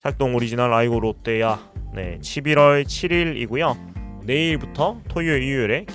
작동 오리지널 아이고 롯데야. 네, 11월 7일이고요. 내일부터 토요일, 일요일에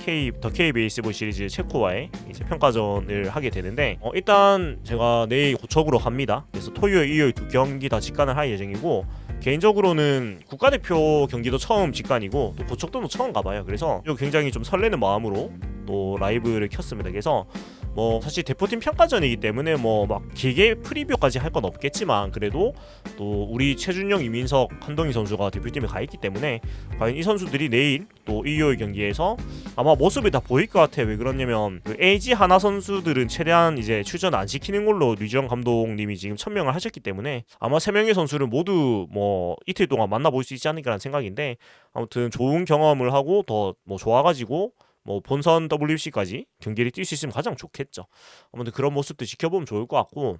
더 K 베이스볼 시리즈 체코와의 이제 평가전을 하게 되는데 일단 제가 내일 고척으로 갑니다. 그래서 토요일, 일요일 두 경기 다 직관을 할 예정이고 개인적으로는 국가대표 경기도 처음 직관이고 또 고척도 처음 가봐요. 그래서 굉장히 좀 설레는 마음으로 또 라이브를 켰습니다. 그래서 뭐 사실 대표팀 평가전이기 때문에 뭐 막 길게 프리뷰까지 할 건 없겠지만 그래도 또 우리 최준영, 이민석, 한동희 선수가 대표팀에 가 있기 때문에 과연 이 선수들이 내일 또 일요일 경기에서 아마 모습이 다 보일 것 같아요. 왜 그러냐면 그 LG 하나 선수들은 최대한 이제 출전 안 시키는 걸로 류지영 감독님이 지금 천명을 하셨기 때문에 아마 세 명의 선수를 모두 뭐 이틀 동안 만나볼 수 있지 않을까라는 생각인데 아무튼 좋은 경험을 하고 더 뭐 좋아가지고 뭐 본선 WBC까지 경기를 뛸 수 있으면 가장 좋겠죠. 아무튼 그런 모습도 지켜보면 좋을 것 같고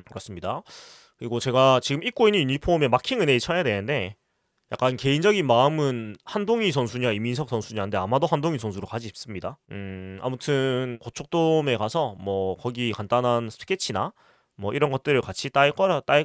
그렇습니다. 그리고 제가 지금 입고 있는 유니폼에 마킹을 내일 쳐야 되는데 약간 개인적인 마음은 한동희 선수냐 이민석 선수냐인데 아마도 한동희 선수로 가지 싶습니다. 아무튼 고척돔에 가서 뭐 거기 간단한 스케치나 뭐 이런 것들을 같이 딸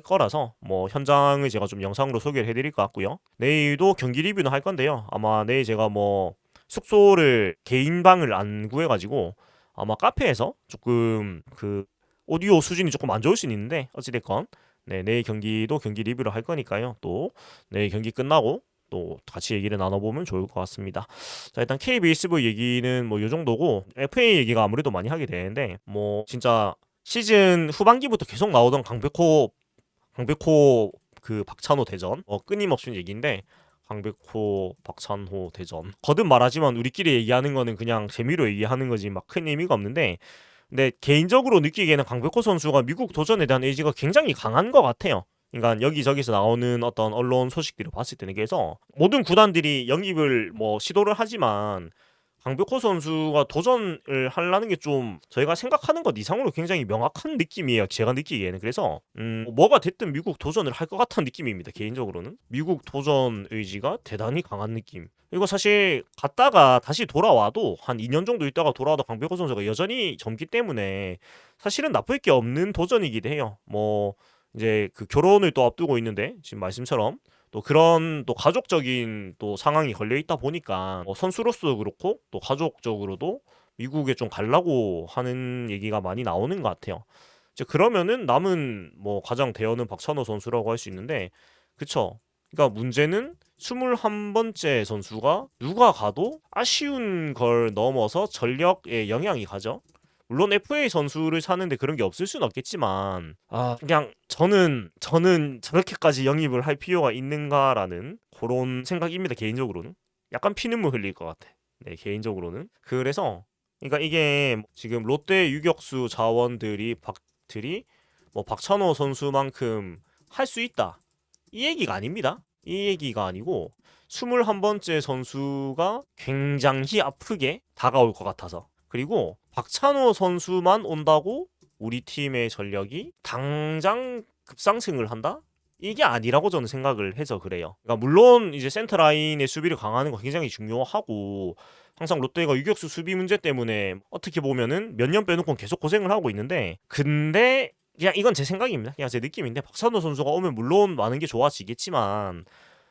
거라서 뭐 현장을 제가 좀 영상으로 소개를 해드릴 것 같고요. 내일도 경기 리뷰는 할 건데요. 아마 내일 제가 뭐 숙소를 개인 방을 안 구해가지고 아마 카페에서 조금 그 오디오 수준이 조금 안 좋을 수는 있는데 어찌됐건 네, 내일 경기도 경기 리뷰를 할 거니까요. 또 내일 경기 끝나고 또 같이 얘기를 나눠보면 좋을 것 같습니다. 자, 일단 KBS볼 얘기는 뭐 요 정도고 FA 얘기가 아무래도 많이 하게 되는데 뭐 진짜 시즌 후반기부터 계속 나오던 강백호 그 박찬호 대전 끊임없이 얘기인데 강백호 박찬호 대전 거듭 말하지만 우리끼리 얘기하는 거는 그냥 재미로 얘기하는 거지 막 큰 의미가 없는데 근데 개인적으로 느끼기에는 강백호 선수가 미국 도전에 대한 의지가 굉장히 강한 것 같아요. 그러니까 여기저기서 나오는 어떤 언론 소식들을 봤을 때는 그래서 모든 구단들이 영입을 뭐 시도를 하지만 강백호 선수가 도전을 하려는 게 좀 저희가 생각하는 것 이상으로 굉장히 명확한 느낌이에요. 제가 느끼기에는. 그래서 뭐가 됐든 미국 도전을 할 것 같은 느낌입니다. 개인적으로는. 미국 도전 의지가 대단히 강한 느낌. 그리고 사실 갔다가 다시 돌아와도 한 2년 정도 있다가 돌아와도 강백호 선수가 여전히 젊기 때문에 사실은 나쁠 게 없는 도전이기도 해요. 뭐 이제 그 결혼을 또 앞두고 있는데 지금 말씀처럼 또 그런 또 가족적인 또 상황이 걸려 있다 보니까 선수로서도 그렇고 또 가족적으로도 미국에 좀 가려고 하는 얘기가 많이 나오는 것 같아요. 이제 그러면은 남은 뭐 가장 대어는 박찬호 선수라고 할 수 있는데 그쵸? 그러니까 문제는 21번째 선수가 누가 가도 아쉬운 걸 넘어서 전력에 영향이 가죠. 물론 FA 선수를 사는데 그런 게 없을 수는 없겠지만 그냥 저는 저렇게까지 영입을 할 필요가 있는가라는 그런 생각입니다. 개인적으로는 약간 피눈물 흘릴 것 같아. 네, 개인적으로는 그래서 그러니까 이게 지금 롯데 유격수 자원들이 뭐 박찬호 선수만큼 할 수 있다 이 얘기가 아닙니다. 이 얘기가 아니고 21번째 선수가 굉장히 아프게 다가올 것 같아서 그리고 박찬호 선수만 온다고 우리 팀의 전력이 당장 급상승을 한다? 이게 아니라고 저는 생각을 해서 그래요. 그러니까 물론 이제 센터 라인의 수비를 강화하는 거 굉장히 중요하고 항상 롯데가 유격수 수비 문제 때문에 어떻게 보면은 몇 년 빼놓고 계속 고생을 하고 있는데 근데 그냥 이건 제 생각입니다. 그냥 제 느낌인데 박찬호 선수가 오면 물론 많은 게 좋아지겠지만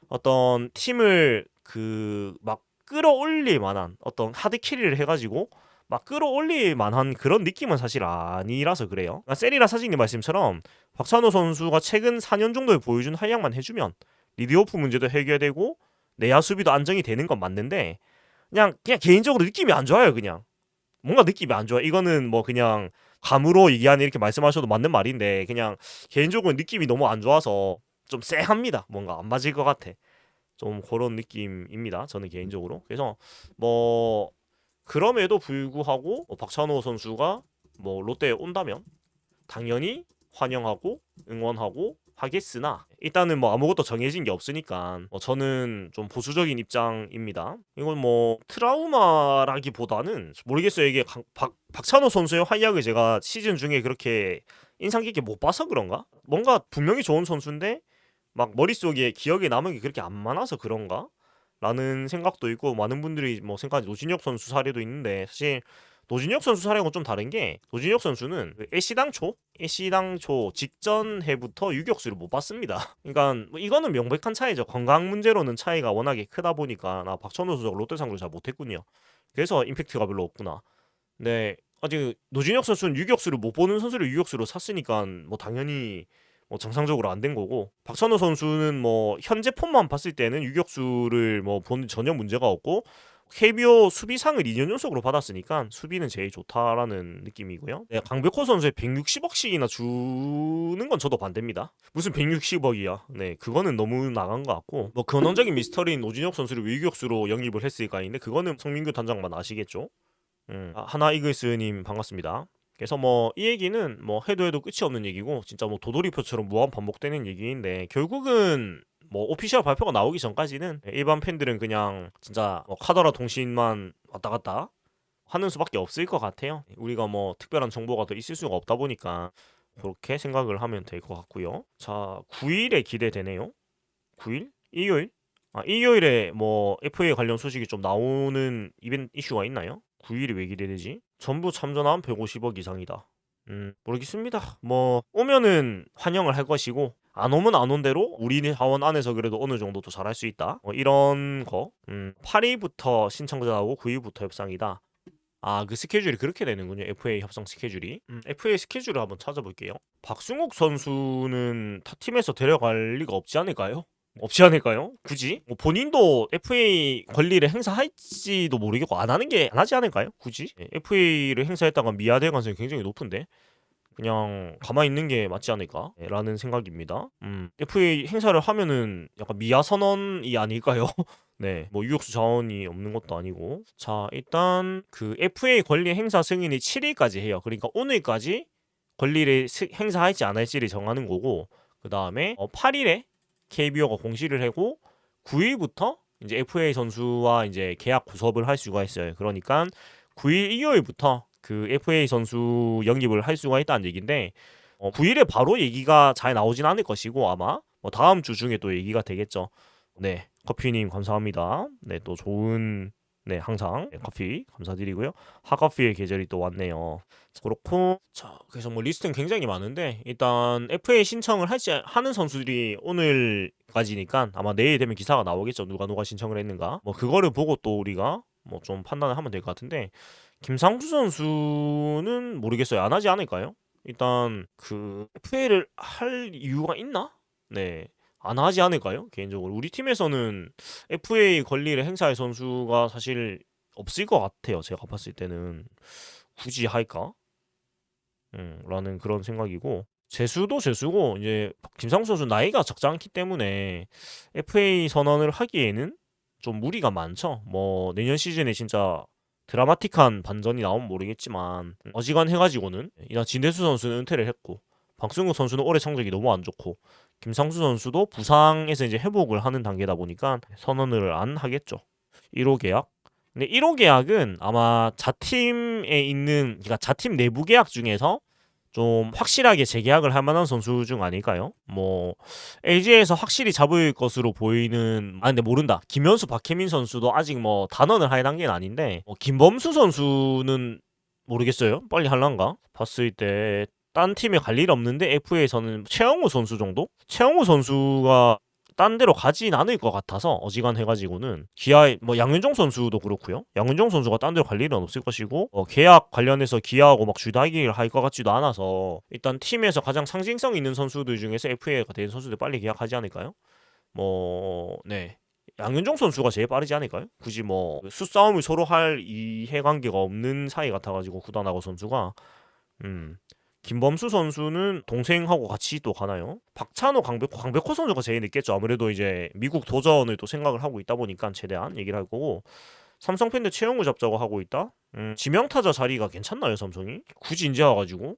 어떤 팀을 그 막 끌어올릴 만한 어떤 하드 캐리를 해가지고 막 끌어올릴 만한 그런 느낌은 사실 아니라서 그래요. 그러니까 세리라 사진님 말씀처럼 박찬호 선수가 최근 4년 정도에 보여준 활약만 해주면 리드오프 문제도 해결되고 내야 수비도 안정이 되는 건 맞는데 그냥 개인적으로 느낌이 안 좋아요. 그냥 뭔가 느낌이 안 좋아. 이거는 뭐 그냥 감으로 얘기하는 이렇게 말씀하셔도 맞는 말인데 그냥 개인적으로 느낌이 너무 안 좋아서 좀 쎄합니다. 뭔가 안 맞을 것 같아. 좀 그런 느낌입니다. 저는 개인적으로. 그래서 뭐 그럼에도 불구하고 박찬호 선수가 뭐 롯데에 온다면 당연히 환영하고 응원하고 하겠으나 일단은 뭐 아무것도 정해진 게 없으니까 저는 좀 보수적인 입장입니다. 이건 뭐 트라우마라기보다는 모르겠어요. 이게 박찬호 선수의 활약을 제가 시즌 중에 그렇게 인상 깊게 못 봐서 그런가? 뭔가 분명히 좋은 선수인데 막 머릿속에 기억에 남은 게 그렇게 안 많아서 그런가? 라는 생각도 있고 많은 분들이 뭐 생각하는 노진혁 선수 사례도 있는데 사실 노진혁 선수 사례하고 좀 다른 게 노진혁 선수는 그 애시당초 직전 해부터 유격수를 못 봤습니다. 그러니까 뭐 이거는 명백한 차이죠. 건강 문제로는 차이가 워낙에 크다 보니까 나 박찬호 선수가 롯데 상대로 잘 못했군요. 그래서 임팩트가 별로 없구나. 네, 아직 노진혁 선수는 유격수를 못 보는 선수를 유격수로 샀으니까 뭐 당연히 뭐 정상적으로 안 된 거고, 박찬호 선수는 뭐 현재 폼만 봤을 때는 유격수를 뭐 보는 전혀 문제가 없고 KBO 수비상을 2년 연속으로 받았으니까 수비는 제일 좋다라는 느낌이고요. 네, 강백호 선수의 160억씩이나 주는 건 저도 반대입니다. 무슨 160억이야. 네, 그거는 너무 나간 것 같고, 뭐 근원적인 미스터리인 노진혁 선수를 왜 유격수로 영입을 했을까인데 그거는 성민규 단장만 아시겠죠. 하나 이글스님 반갑습니다. 그래서 뭐 이 얘기는 뭐 해도 끝이 없는 얘기고 진짜 뭐 도돌이표처럼 무한 반복되는 얘기인데, 결국은 뭐 오피셜 발표가 나오기 전까지는 일반 팬들은 그냥 진짜 뭐 카더라 통신만 왔다 갔다 하는 수밖에 없을 것 같아요. 우리가 뭐 특별한 정보가 더 있을 수가 없다 보니까 그렇게 생각을 하면 될 것 같고요. 자, 9일에 기대되네요. 9일? 일요일? 일요일에 뭐 FA 관련 소식이 좀 나오는 이벤트 이슈가 있나요? 9일이 왜 기대되지? 전부 참전하면 150억 이상이다. 모르겠습니다. 뭐 오면은 환영을 할 것이고 안 오면 안 온 대로 우리 자원 안에서 그래도 어느 정도 더 잘할 수 있다. 이런 거. 8일부터 신청자 나오고 9일부터 협상이다. 그 스케줄이 그렇게 되는군요. FA 협상 스케줄이. FA 스케줄을 한번 찾아볼게요. 박승욱 선수는 타 팀에서 데려갈 리가 없지 않을까요? 없지 않을까요? 굳이? 뭐 본인도 FA 권리를 행사할지도 모르겠고 안 하지 않을까요? 굳이? FA를 행사했다가 미아될 가능성이 굉장히 높은데 그냥 가만히 있는 게 맞지 않을까라는 생각입니다. FA 행사를 하면은 약간 미아 선언이 아닐까요? 네, 뭐 유격수 자원이 없는 것도 아니고. 자, 일단 그 FA 권리 행사 승인이 7일까지 해요. 그러니까 오늘까지 권리를 행사할지 안 할지를 정하는 거고, 그 다음에 8일에 KBO가 공시를 하고 9일부터 이제 FA 선수와 이제 계약 구섭을 할 수가 있어요. 그러니까 9일 일요일부터 그 FA 선수 영입을 할 수가 있다는 얘기인데 9일에 바로 얘기가 잘 나오진 않을 것이고 아마 뭐 다음 주 중에 또 얘기가 되겠죠. 네, 커피님 감사합니다. 네, 또 좋은 항상 커피 감사드리고요. 하커피의 계절이 또 왔네요. 그렇고, 자, 그래서 뭐 리스트는 굉장히 많은데 일단 FA 신청을 하는 선수들이 오늘까지니까 아마 내일 되면 기사가 나오겠죠. 누가 신청을 했는가. 뭐 그거를 보고 또 우리가 뭐 좀 판단을 하면 될 것 같은데, 김상수 선수는 모르겠어요. 안 하지 않을까요? 일단 그 FA를 할 이유가 있나? 네. 안 하지 않을까요? 개인적으로 우리 팀에서는 FA 권리를 행사할 선수가 사실 없을 것 같아요. 제가 봤을 때는 굳이 할까? 라는 그런 생각이고, 재수고 이제 김상수 선수 나이가 적지 않기 때문에 FA 선언을 하기에는 좀 무리가 많죠. 뭐 내년 시즌에 진짜 드라마틱한 반전이 나오면 모르겠지만 어지간해가지고는 일단 진대수 선수는 은퇴를 했고 박승우 선수는 올해 성적이 너무 안 좋고 김상수 선수도 부상에서 이제 회복을 하는 단계다 보니까 선언을 안 하겠죠. 1호 계약. 근데 1호 계약은 아마 자팀에 있는, 그러니까 자팀 내부 계약 중에서 좀 확실하게 재계약을 할 만한 선수 중 아닐까요? 뭐 LG에서 확실히 잡을 것으로 보이는, 근데 모른다. 김현수, 박혜민 선수도 아직 뭐 단언을 할 단계는 아닌데 김범수 선수는 모르겠어요. 빨리 할란가? 봤을 때 딴 팀에 갈 일 없는데 FA에서는 최영우 선수 정도? 최영우 선수가 딴 데로 가진 않을 것 같아서 어지간해가지고는 기아, 뭐 양윤종 선수도 그렇고요. 양윤종 선수가 딴 데로 갈 일은 없을 것이고 계약 관련해서 기아하고 막 주다기를 할 것 같지도 않아서 일단 팀에서 가장 상징성 있는 선수들 중에서 FA가 된 선수들 빨리 계약하지 않을까요? 뭐 네. 양윤종 선수가 제일 빠르지 않을까요? 굳이 뭐 수싸움을 서로 할 이해관계가 없는 사이 같아가지고 구단하고 선수가. 김범수 선수는 동생하고 같이 또 가나요? 박찬호, 강백호 선수가 제일 늦겠죠. 아무래도 이제 미국 도전을 또 생각을 하고 있다 보니까 최대한 얘기를 할 거고, 삼성 팬들 최영우 잡자고 하고 있다. 지명타자 자리가 괜찮나요, 삼성이? 굳이 인제 와가지고?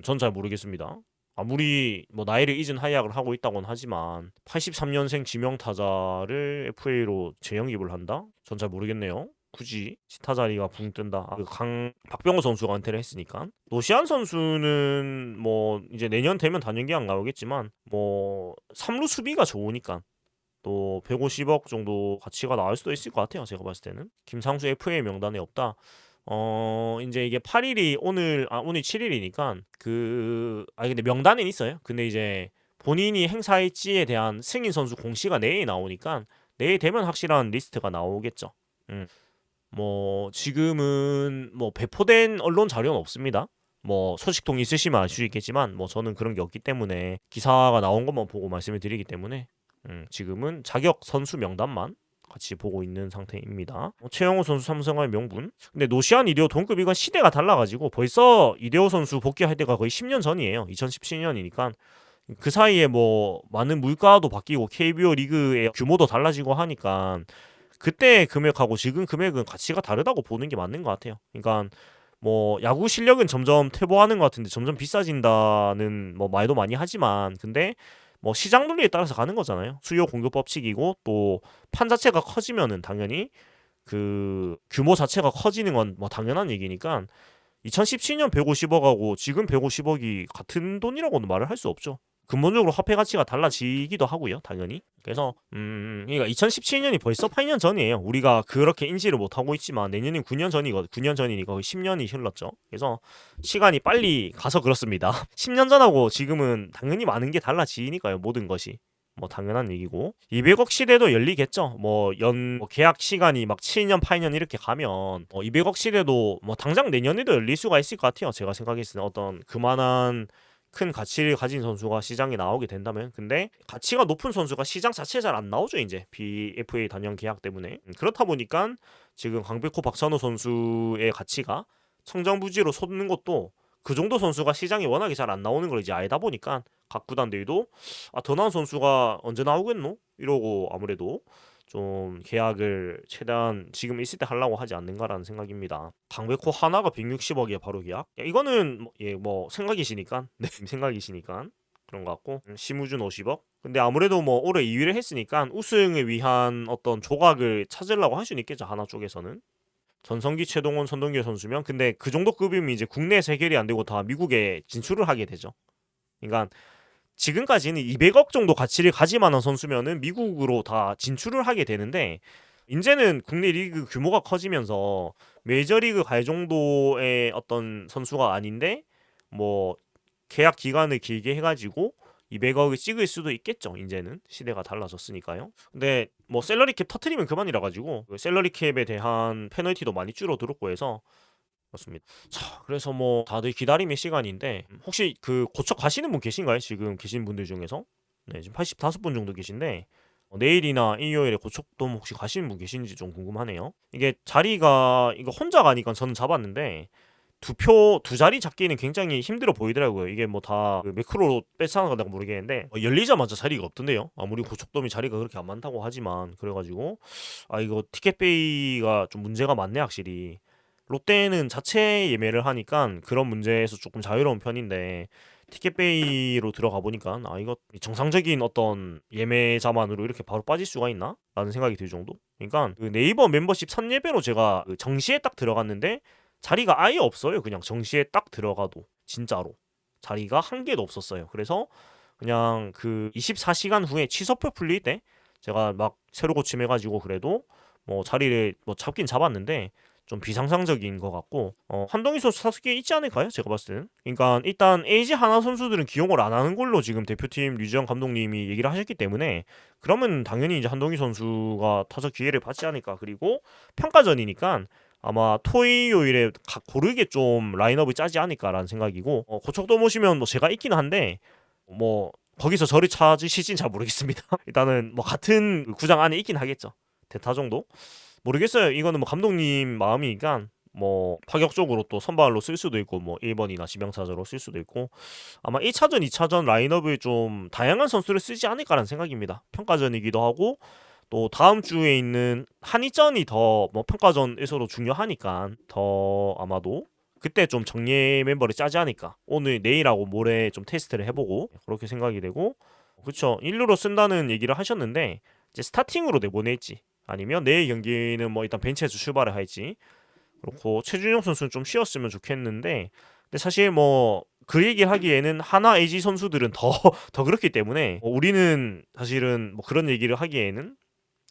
전 잘 모르겠습니다. 아무리 뭐 나이를 잊은 하이약을 하고 있다곤 하지만 83년생 지명타자를 FA로 재영입을 한다? 전 잘 모르겠네요. 굳이 스타 자리가 붕 뜬다. 박병호 선수가 은퇴를 했으니까. 노시안 선수는 뭐 이제 내년 되면 단연 계약 나오겠지만 뭐 3루 수비가 좋으니까 또 150억 정도 가치가 나올 수도 있을 것 같아요. 제가 봤을 때는. 김상수 FA 명단에 없다. 인제 이게 8 일이 오늘 7 일이니까 근데 명단은 있어요. 근데 이제 본인이 행사일지에 대한 승인 선수 공시가 내일 나오니까 내일 되면 확실한 리스트가 나오겠죠. 음. 뭐 지금은 뭐 배포된 언론 자료는 없습니다. 뭐 소식통 있으시면 알 수 있겠지만 뭐 저는 그런 게 없기 때문에 기사가 나온 것만 보고 말씀을 드리기 때문에 지금은 자격 선수 명단만 같이 보고 있는 상태입니다. 최영호 선수 삼성의 명분. 근데 노시안 이대호 동급 이건 시대가 달라가지고 벌써 이대호 선수 복귀할 때가 거의 10년 전이에요. 2017년이니까 그 사이에 뭐 많은 물가도 바뀌고 KBO 리그의 규모도 달라지고 하니까 그때 금액하고 지금 금액은 가치가 다르다고 보는 게 맞는 것 같아요. 그러니까 뭐 야구 실력은 점점 퇴보하는 것 같은데 점점 비싸진다는 뭐 말도 많이 하지만 근데 뭐 시장 논리에 따라서 가는 거잖아요. 수요 공급 법칙이고 또 판 자체가 커지면은 당연히 그 규모 자체가 커지는 건 뭐 당연한 얘기니까 2017년 150억하고 지금 150억이 같은 돈이라고는 말을 할 수 없죠. 근본적으로 화폐 가치가 달라지기도 하고요, 당연히. 그래서 그러니까 2017년이 벌써 8년 전이에요. 우리가 그렇게 인지를 못하고 있지만 내년이 9년 전이니까 거의 10년이 흘렀죠. 그래서 시간이 빨리 가서 그렇습니다. 10년 전하고 지금은 당연히 많은 게 달라지니까요, 모든 것이. 뭐 당연한 얘기고 200억 시대도 열리겠죠. 뭐 계약 시간이 막 7년, 8년 이렇게 가면 200억 시대도 뭐 당장 내년에도 열릴 수가 있을 것 같아요. 제가 생각했을 때 어떤 그만한 큰 가치를 가진 선수가 시장에 나오게 된다면 근데 가치가 높은 선수가 시장 자체에 잘 안 나오죠 이제 BFA 단연 계약 때문에 그렇다 보니까 지금 강백호 박찬호 선수의 가치가 청정부지로 솟는 것도 그 정도 선수가 시장에 워낙에 잘 안 나오는 걸 이제 알다 보니까 각 구단들도 더 나은 선수가 언제 나오겠노? 이러고 아무래도 좀 계약을 최대한 지금 있을 때 하려고 하지 않는가라는 생각입니다. 강백호 하나가 160억이야 바로 계약. 이거는 뭐 생각이시니까 네 생각이시니까 그런 것 같고 심우준 50억. 근데 아무래도 뭐 올해 2위를 했으니까 우승을 위한 어떤 조각을 찾으려고 할 수는 있겠죠 하나 쪽에서는. 전성기 최동원 선동열 선수면 근데 그 정도 급이면 이제 국내에서 해결이 안 되고 다 미국에 진출을 하게 되죠. 그러니까 지금까지는 200억 정도 가치를 가질 만한 선수면은 미국으로 다 진출을 하게 되는데 이제는 국내 리그 규모가 커지면서 메이저리그 갈 정도의 어떤 선수가 아닌데 뭐 계약 기간을 길게 해가지고 200억을 찍을 수도 있겠죠. 이제는 시대가 달라졌으니까요. 근데 뭐 셀러리 캡 터트리면 그만이라 가지고 그 셀러리 캡에 대한 페널티도 많이 줄어들었고 해서 그렇습니다. 자, 그래서 뭐 다들 기다림의 시간인데 혹시 그 고척 가시는 분 계신가요? 지금 계신 분들 중에서? 네, 지금 85분 정도 계신데 내일이나 일요일에 고척돔 혹시 가시는 분 계신지 좀 궁금하네요. 이게 자리가 이거 혼자 가니까 저는 잡았는데 두 자리 잡기는 굉장히 힘들어 보이더라고요. 이게 뭐 다 매크로로 뺏어나가 내가 모르겠는데 열리자마자 자리가 없던데요. 아무리 고척돔이 자리가 그렇게 안 많다고 하지만 그래가지고 이거 티켓페이가 좀 문제가 많네 확실히. 롯데는 자체 예매를 하니까 그런 문제에서 조금 자유로운 편인데 티켓베이로 들어가 보니까 이거 정상적인 어떤 예매자만으로 이렇게 바로 빠질 수가 있나? 라는 생각이 들 정도. 그러니까 그 네이버 멤버십 선예배로 제가 그 정시에 딱 들어갔는데 자리가 아예 없어요. 그냥 정시에 딱 들어가도 진짜로 자리가 한 개도 없었어요. 그래서 그냥 그 24시간 후에 취소표 풀릴 때 제가 막 새로 고침해가지고 그래도 뭐 자리를 뭐 잡긴 잡았는데 좀 비상상적인 것 같고 한동희 선수 타석에 있지 않을까요? 제가 봤을 때는. 그러니까 일단 LG 하나 선수들은 기용을 안 하는 걸로 지금 대표팀 류지영 감독님이 얘기를 하셨기 때문에 그러면 당연히 이제 한동희 선수가 타석 기회를 받지 않을까. 그리고 평가전이니까 아마 토요일에 각 고르게 좀 라인업을 짜지 않을까라는 생각이고 고척돔 오시면 뭐 제가 있긴 한데 뭐 거기서 저를 찾으실진 잘 모르겠습니다. 일단은 뭐 같은 구장 안에 있긴 하겠죠. 대타 정도. 모르겠어요. 이거는 뭐 감독님 마음이니까 뭐 파격적으로 또 선발로 쓸 수도 있고 뭐 1번이나 지명타자로 쓸 수도 있고 아마 1차전, 2차전 라인업을 좀 다양한 선수를 쓰지 않을까라는 생각입니다. 평가전이기도 하고 또 다음 주에 있는 한일전이 더 뭐 평가전에서도 중요하니까 더 아마도 그때 좀 정예 멤버를 짜지 않을까. 오늘 내일하고 모레 좀 테스트를 해보고 그렇게 생각이 되고 그렇죠. 일루로 쓴다는 얘기를 하셨는데 이제 스타팅으로 내보낼지 아니면 내일 경기는 뭐 일단 벤치에서 출발을 할지 그렇고 최준용 선수는 좀 쉬었으면 좋겠는데 근데 사실 뭐 그 얘기를 하기에는 하나 LG 선수들은 더 그렇기 때문에 우리는 사실은 뭐 그런 얘기를 하기에는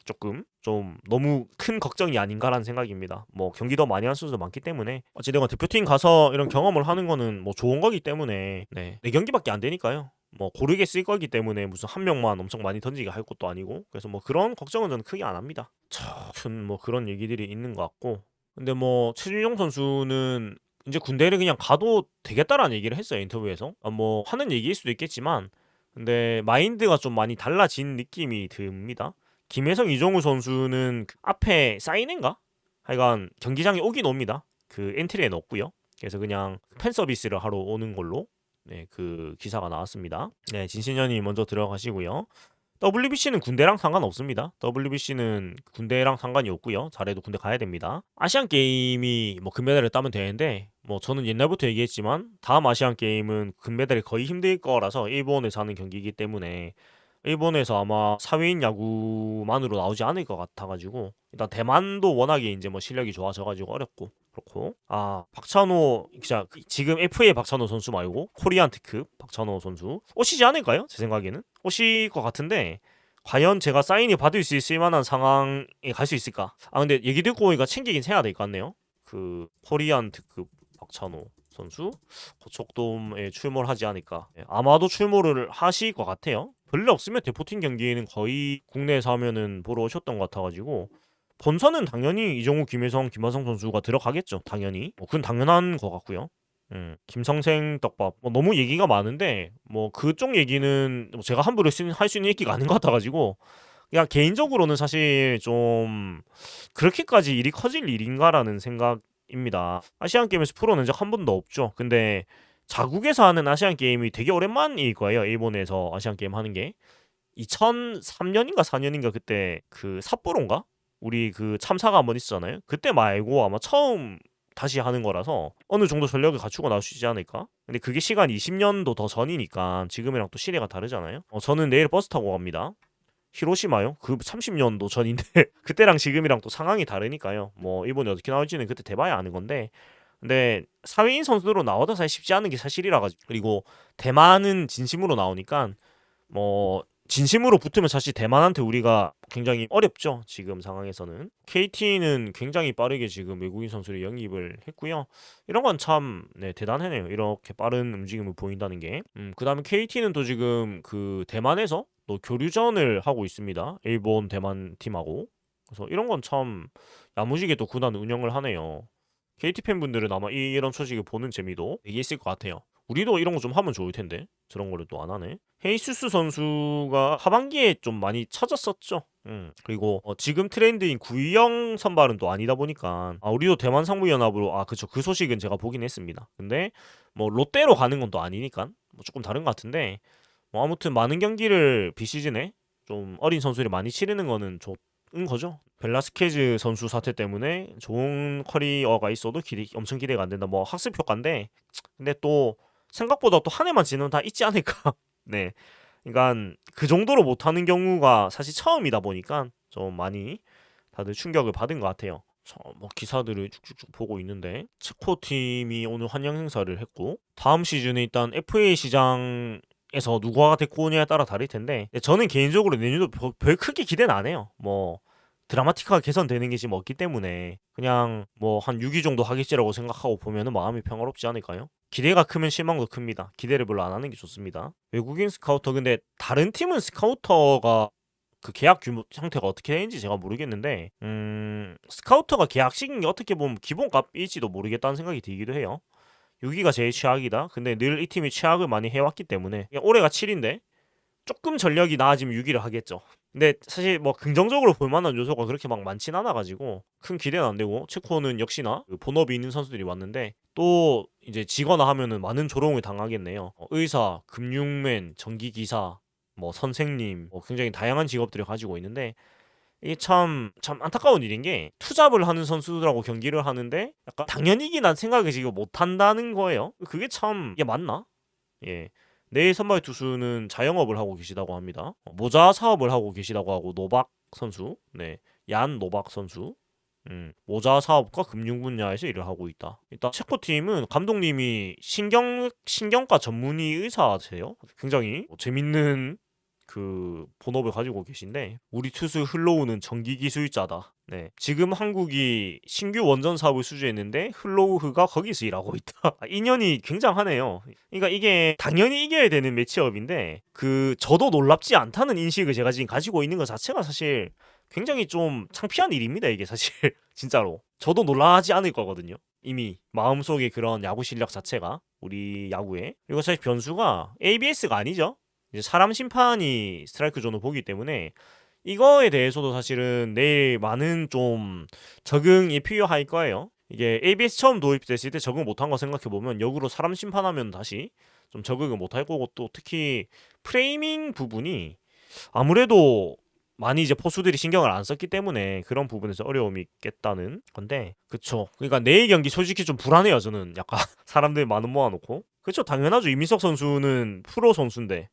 조금 좀 너무 큰 걱정이 아닌가라는 생각입니다. 뭐 경기도 많이 한 선수도 많기 때문에 어찌되건 대표팀 가서 이런 경험을 하는 거는 뭐 좋은 거기 때문에 네 경기밖에 안 되니까요. 뭐 고르게 쓸 거기 때문에 무슨 한 명만 엄청 많이 던지게 할 것도 아니고 그래서 뭐 그런 걱정은 저는 크게 안 합니다. 참 뭐 그런 얘기들이 있는 것 같고 근데 뭐 최준용 선수는 이제 군대를 그냥 가도 되겠다라는 얘기를 했어요 인터뷰에서. 뭐 하는 얘기일 수도 있겠지만 근데 마인드가 좀 많이 달라진 느낌이 듭니다. 김혜성 이정우 선수는 그 앞에 사인인가? 하여간 경기장에 오긴 옵니다. 그 엔트리에 넣었고요. 그래서 그냥 팬 서비스를 하러 오는 걸로 네, 그 기사가 나왔습니다. 네, 진신현이 먼저 들어가시고요. WBC는 군대랑 상관없습니다. WBC는 군대랑 상관이 없고요. 잘해도 군대 가야 됩니다. 아시안 게임이 뭐 금메달을 따면 되는데 뭐 저는 옛날부터 얘기했지만 다음 아시안 게임은 금메달이 거의 힘들 거라서 일본에서 하는 경기이기 때문에 일본에서 아마 사회인 야구만으로 나오지 않을 것 같아가지고 일단 대만도 워낙에 이제 뭐 실력이 좋아져가지고 어렵고 그렇고 박찬호 기자 지금 FA 박찬호 선수 말고 코리안 특급 박찬호 선수 오시지 않을까요? 제 생각에는 오실 것 같은데 과연 제가 사인이 받을 수 있을 만한 상황에 갈 수 있을까? 근데 얘기 듣고 보니까 챙기긴 해야 될 것 같네요. 그 코리안 특급 박찬호 선수 고척돔에 출몰 하지 않을까. 아마도 출몰을 하실 것 같아요. 별일 없으면 대포팀 경기에는 거의 국내에서 하면은 보러 오셨던 것 같아가지고 본선은 당연히 이정우, 김혜성, 김하성 선수가 들어가겠죠. 당연히. 그건 당연한 것 같고요. 김성생 떡밥 너무 얘기가 많은데 뭐 그쪽 얘기는 뭐 제가 함부로 할 수 있는 얘기가 아닌 것 같아가지고 그냥 개인적으로는 사실 좀 그렇게까지 일이 커질 일인가라는 생각입니다. 아시안 게임에서 프로는 적 한 번도 없죠. 근데 자국에서 하는 아시안 게임이 되게 오랜만일 거예요. 일본에서 아시안 게임 하는 게 2003년인가 4년인가 그때 그 삿포로인가 우리 그 참사가 한번 있었잖아요. 그때 말고 아마 처음 다시 하는 거라서 어느 정도 전력을 갖추고 나올 수 있지 않을까? 근데 그게 시간 20년도 더 전이니까 지금이랑 또 시대가 다르잖아요. 저는 내일 버스 타고 갑니다. 히로시마요? 그 30년도 전인데 그때랑 지금이랑 또 상황이 다르니까요. 뭐 일본이 어떻게 나올지는 그때 돼봐야 아는 건데 근데 사회인 선수로 나와도 사실 쉽지 않은 게 사실이라 가지고 그리고 대만은 진심으로 나오니까 뭐 진심으로 붙으면 사실 대만한테 우리가 굉장히 어렵죠. 지금 상황에서는. KT는 굉장히 빠르게 지금 외국인 선수를 영입을 했고요. 이런 건 참 대단하네요. 이렇게 빠른 움직임을 보인다는 게. 그다음에 KT는 또 지금 그 대만에서 또 교류전을 하고 있습니다. 일본 대만 팀하고. 그래서 이런 건 참 야무지게 또 구단 운영을 하네요. KT 팬분들은 아마 이런 소식을 보는 재미도 되게 있을 것 같아요. 우리도 이런 거 좀 하면 좋을 텐데 저런 거를 또 안 하네. 헤이수스 선수가 하반기에 좀 많이 처졌었죠. 그리고 지금 트렌드인 구이영 선발은 또 아니다 보니까 우리도 대만 상무연합으로 그쵸 그 소식은 제가 보긴 했습니다. 근데 뭐 롯데로 가는 건 또 아니니까 뭐 조금 다른 것 같은데 뭐 아무튼 많은 경기를 비시즌에 좀 어린 선수들이 많이 치르는 거는 좋은 거죠. 벨라스케즈 선수 사태 때문에 좋은 커리어가 있어도 엄청 기대가 안 된다. 뭐 학습 효과인데 근데 또 생각보다 또 한 해만 지나면 다 있지 않을까. 네. 그러니까 그 정도로 못하는 경우가 사실 처음이다 보니까 좀 많이 다들 충격을 받은 것 같아요. 뭐 기사들을 쭉쭉쭉 보고 있는데 체코 팀이 오늘 환영 행사를 했고 다음 시즌에 일단 FA 시장에서 누가 데리고 오냐에 따라 다를 텐데 저는 개인적으로 내년도 별 크게 기대는 안 해요. 뭐 드라마틱하게 개선되는 게 지금 없기 때문에 그냥 뭐 한 6위 정도 하겠지라고 생각하고 보면은 마음이 평화롭지 않을까요? 기대가 크면 실망도 큽니다. 기대를 별로 안 하는 게 좋습니다. 외국인 스카우터 근데 다른 팀은 스카우터가 그 계약 규모 형태가 어떻게 되는지 제가 모르겠는데 스카우터가 계약 시긴 게 어떻게 보면 기본값일지도 모르겠다는 생각이 들기도 해요. 6위가 제일 최악이다. 근데 늘 이 팀이 최악을 많이 해왔기 때문에 올해가 7인데 조금 전력이 나아지면 6위를 하겠죠. 근데 사실 뭐 긍정적으로 볼 만한 요소가 그렇게 막 많진 않아가지고 큰 기대는 안 되고 체코는 역시나 그 본업이 있는 선수들이 왔는데 또 이제 지거나 하면은 많은 조롱을 당하겠네요. 의사, 금융맨, 전기기사, 뭐 선생님, 뭐 굉장히 다양한 직업들을 가지고 있는데 이게 참 안타까운 일인 게 투잡을 하는 선수들하고 경기를 하는데 약간 당연히 난 생각을 지금 못 한다는 거예요. 그게 참 이게 맞나? 예. 내일 선발 투수는 자영업을 하고 계시다고 합니다. 모자 사업을 하고 계시다고 하고 노박 선수, 얀 노박 선수, 모자 사업과 금융 분야에서 일을 하고 있다. 일단 체코 팀은 감독님이 신경과 전문의 의사세요. 굉장히 재밌는 그 본업을 가지고 계신데 우리 투수 흘로우는 정기 기술자다. 네. 지금 한국이 신규 원전 사업을 수주했는데 흘로우가 거기서 일하고 있다. 인연이 굉장하네요. 그러니까 이게 당연히 이겨야 되는 매치업인데 그 저도 놀랍지 않다는 인식을 제가 지금 가지고 있는 것 자체가 사실 굉장히 좀 창피한 일입니다. 이게 사실 진짜로 저도 놀라지 않을 거거든요. 이미 마음속에 그런 야구 실력 자체가 우리 야구에 이거 사실 변수가 ABS가 아니죠. 이제 사람 심판이 스트라이크 존을 보기 때문에 이거에 대해서도 사실은 내일 많은 좀 적응이 필요할 거예요. 이게 ABS 처음 도입됐을 때 적응 못한 거 생각해보면 역으로 사람 심판하면 다시 좀 적응을 못할 거고 또 특히 프레이밍 부분이 아무래도 많이 이제 포수들이 신경을 안 썼기 때문에 그런 부분에서 어려움이 있겠다는 건데 그쵸. 그러니까 내일 경기 솔직히 좀 불안해요. 저는 약간 사람들 많은 모아놓고 그쵸. 당연하죠. 이민석 선수는 프로 선수인데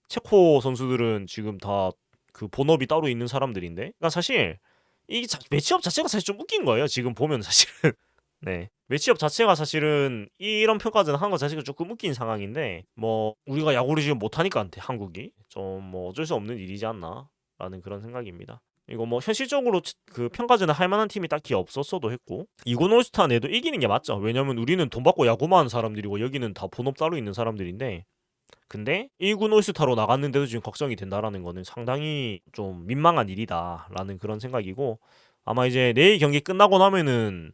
체코 선수들은 지금 다 그 본업이 따로 있는 사람들인데 그러니까 사실 이 매치업 자체가 사실 좀 웃긴 거예요. 지금 보면 사실은 네 매치업 자체가 사실은 이런 평가전 한 거 자체가 조금 웃긴 상황인데 뭐 우리가 야구를 지금 못하니까 한국이 좀 뭐 어쩔 수 없는 일이지 않나 라는 그런 생각입니다. 이거 뭐 현실적으로 그 평가전에 할 만한 팀이 딱히 없었어도 했고 이군 올스타 내도 이기는 게 맞죠. 왜냐면 우리는 돈 받고 야구만 하는 사람들이고 여기는 다 본업 따로 있는 사람들인데 근데 1군 올스타로 나갔는데도 지금 걱정이 된다라는 거는 상당히 좀 민망한 일이다라는 그런 생각이고 아마 이제 내일 경기 끝나고 나면은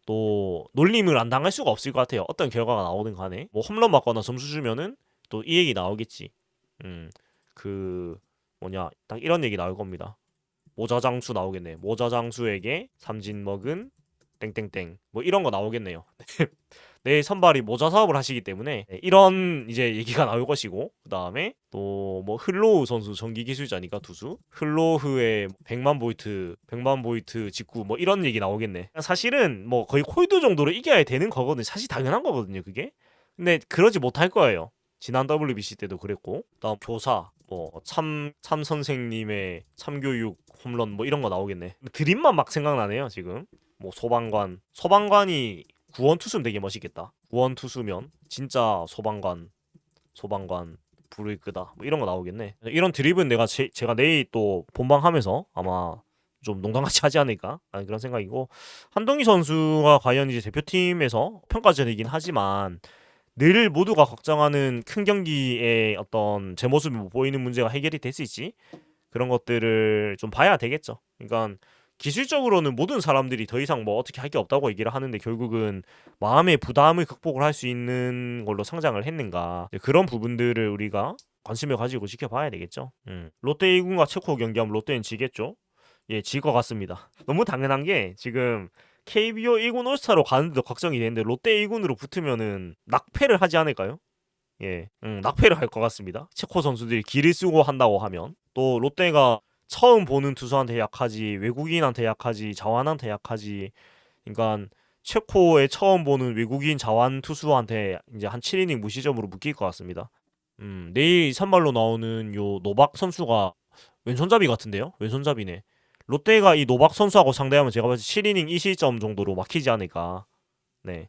또 놀림을 안 당할 수가 없을 것 같아요. 어떤 결과가 나오든 간에 뭐 홈런 맞거나 점수 주면은 또 이 얘기 나오겠지. 그 뭐냐 딱 이런 얘기 나올 겁니다. 모자장수 나오겠네. 모자장수에게 삼진 먹은 땡땡땡 뭐 이런 거 나오겠네요. 내 선발이 모자 사업을 하시기 때문에 이런 이제 얘기가 나올 것이고 그 다음에 또 뭐 흘로우 선수 전기 기술자니까 투수 흘로우의 100만 보이트 직구 뭐 이런 얘기 나오겠네. 사실은 뭐 거의 콜드 정도로 이겨야 되는 거거든요. 사실 당연한 거거든요 그게. 근데 그러지 못할 거예요. 지난 WBC 때도 그랬고 다음 교사 뭐 참 선생님의 참교육 홈런 뭐 이런 거 나오겠네. 드림만 막 생각나네요 지금. 뭐 소방관이 구원 투수면 되게 멋있겠다. 구원 투수면 진짜 소방관 불을 끄다 뭐 이런 거 나오겠네. 이런 드립은 제가 내일 또 본방하면서 아마 좀 농담같이 하지 않을까 하는 그런 생각이고 한동희 선수가 과연 이제 대표팀에서 평가전이긴 하지만 늘 모두가 걱정하는 큰 경기의 어떤 제 모습이 보이는 문제가 해결이 됐을지 그런 것들을 좀 봐야 되겠죠. 그러니까 기술적으로는 모든 사람들이 더 이상 뭐 어떻게 할 게 없다고 얘기를 하는데 결국은 마음의 부담을 극복을 할 수 있는 걸로 성장을 했는가 그런 부분들을 우리가 관심을 가지고 지켜봐야 되겠죠. 롯데 1군과 체코 경기하면 롯데는 지겠죠. 예, 질 것 같습니다. 너무 당연한 게 지금 KBO 1군 올스타로 가는데도 걱정이 되는데 롯데 1군으로 붙으면은 낙패를 하지 않을까요? 예, 낙패를 할 것 같습니다. 체코 선수들이 기를 쓰고 한다고 하면 또 롯데가 처음 보는 투수한테 약하지 외국인한테 약하지 자완한테 약하지 그러니까 체코에 처음 보는 외국인 자완 투수한테 이제 한 7이닝 무시점으로 묶일 것 같습니다. 내일 선발로 나오는 요 노박 선수가 왼손잡이 같은데요? 왼손잡이네. 롯데가 이 노박 선수하고 상대하면 제가 봤을 때 7이닝 2실점 정도로 막히지 않을까. 네.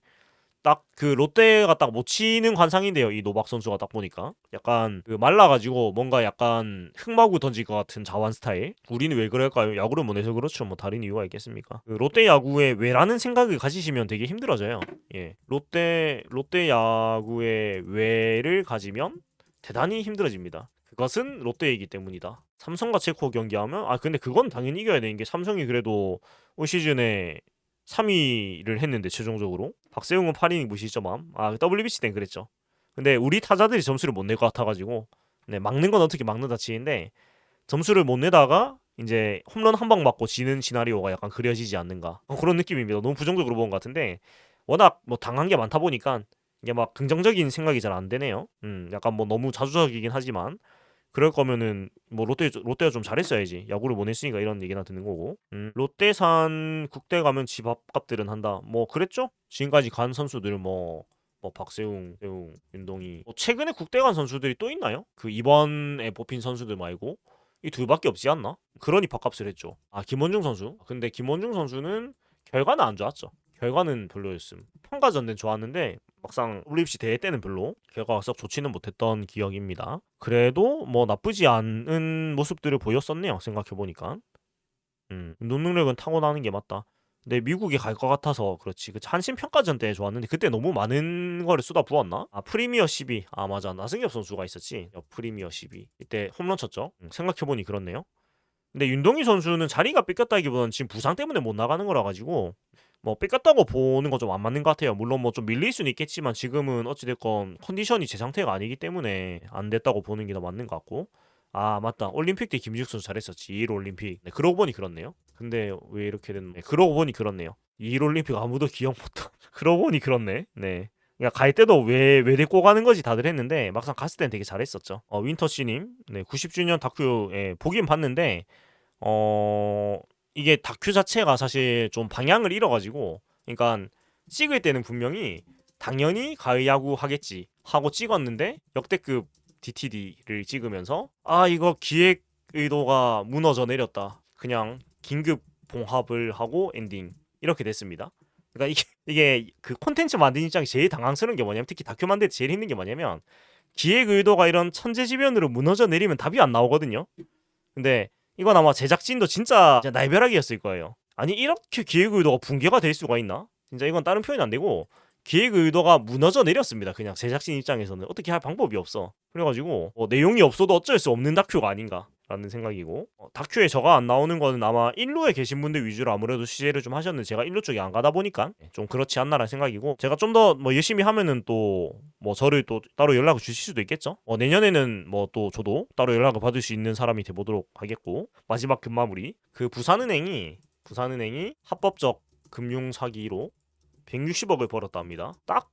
딱 그 롯데가 딱 못 치는 관상인데요. 이 노박 선수가 딱 보니까 약간 그 말라가지고 뭔가 약간 흑마구 던질 것 같은 자완 스타일. 우리는 왜 그럴까요? 야구를 못 해서 그렇죠. 뭐 다른 이유가 있겠습니까? 그 롯데 야구에 왜라는 생각을 가지시면 되게 힘들어져요. 예, 롯데 야구에 왜를 가지면 대단히 힘들어집니다. 그것은 롯데이기 때문이다. 삼성과 체코 경기하면 근데 그건 당연히 이겨야 되는 게 삼성이 그래도 올 시즌에 3위를 했는데 최종적으로 박세웅은 8이닝 무실점함. WBC 땐 그랬죠. 근데 우리 타자들이 점수를 못 낼 것 같아가지고 네, 막는 건 어떻게 막는다 치는데 점수를 못 내다가 이제 홈런 한 방 맞고 지는 시나리오가 약간 그려지지 않는가 그런 느낌입니다. 너무 부정적으로 본 것 같은데 워낙 뭐 당한 게 많다 보니까 이게 막 긍정적인 생각이 잘 안 되네요. 약간 뭐 너무 자주적이긴 하지만 그럴 거면은 뭐 롯데가 좀 잘했어야지. 야구를 못 했으니까 이런 얘기나 듣는 거고. 롯데산 국대 가면 집 앞값들은 한다. 뭐 그랬죠? 지금까지 간 선수들 뭐 박세웅, 세웅, 윤동희. 뭐 최근에 국대 간 선수들이 또 있나요? 그 이번에 뽑힌 선수들 말고 이 둘밖에 없지 않나? 그러니 밥값을 했죠. 김원중 선수. 근데 김원중 선수는 결과는 안 좋았죠. 결과는 별로였음. 평가전은 좋았는데 막상 WBC 대회 때는 별로 결과가 썩 좋지는 못했던 기억입니다. 그래도 뭐 나쁘지 않은 모습들을 보였었네요. 생각해보니까. 운동 능력은 타고나는 게 맞다. 근데 미국에 갈 것 같아서 그렇지. 그 한신 평가전 때 좋았는데 그때 너무 많은 거를 쏟아 부었나? 아 프리미어 12. 아 맞아. 나승엽 선수가 있었지. 프리미어 12. 이때 홈런 쳤죠. 생각해보니 그렇네요. 근데 윤동희 선수는 자리가 뺏겼다기보다는 지금 부상 때문에 못 나가는 거라 가지고 뭐 뺏겼다고 보는 건 좀 안 맞는 것 같아요. 물론 뭐 좀 밀릴 수는 있겠지만 지금은 어찌됐건 컨디션이 제 상태가 아니기 때문에 안 됐다고 보는 게 더 맞는 것 같고. 아 맞다. 올림픽 때 김지욱 선수 잘했었지. 2일 올림픽. 네, 그러고 보니 그렇네요. 근데 왜 이렇게 됐노? 네, 그러고 보니 그렇네요. 2일 올림픽 아무도 기억 못하. 그러고 보니 그렇네. 네. 그러니까 갈 때도 왜 데리고 가는 거지 다들 했는데 막상 갔을 땐 되게 잘했었죠. 윈터씨님, 네 90주년 다큐 보긴 봤는데 이게 다큐 자체가 사실 좀 방향을 잃어가지고, 그러니까 찍을 때는 분명히 당연히 가을 야구 하겠지 하고 찍었는데 역대급 DTD를 찍으면서 아 이거 기획 의도가 무너져 내렸다. 그냥 긴급 봉합을 하고 엔딩 이렇게 됐습니다. 그러니까 이게 그 콘텐츠 만든 입장이 제일 당황스러운 게 뭐냐면, 특히 다큐 만들 때 제일 힘든 게 뭐냐면 기획 의도가 이런 천재지변으로 무너져 내리면 답이 안 나오거든요. 근데 이건 아마 제작진도 진짜 날벼락이었을 거예요. 아니 이렇게 기획 의도가 붕괴가 될 수가 있나? 진짜 이건 다른 표현이 안 되고 기획 의도가 무너져 내렸습니다. 그냥 제작진 입장에서는 어떻게 할 방법이 없어. 그래가지고 내용이 없어도 어쩔 수 없는 다큐가 아닌가라는 생각이고, 다큐에 저가 안 나오는 거는 아마 1루에 계신 분들 위주로 아무래도 취재를 좀 하셨는데 제가 1루 쪽에 안 가다 보니까 좀 그렇지 않나라는 생각이고, 제가 좀 더 뭐 열심히 하면은 또 뭐 저를 또 따로 연락을 주실 수도 있겠죠. 내년에는 뭐 또 저도 따로 연락을 받을 수 있는 사람이 돼보도록 하겠고, 마지막 금마무리, 그 부산은행이 합법적 금융 사기로 160억을 벌었다 합니다. 딱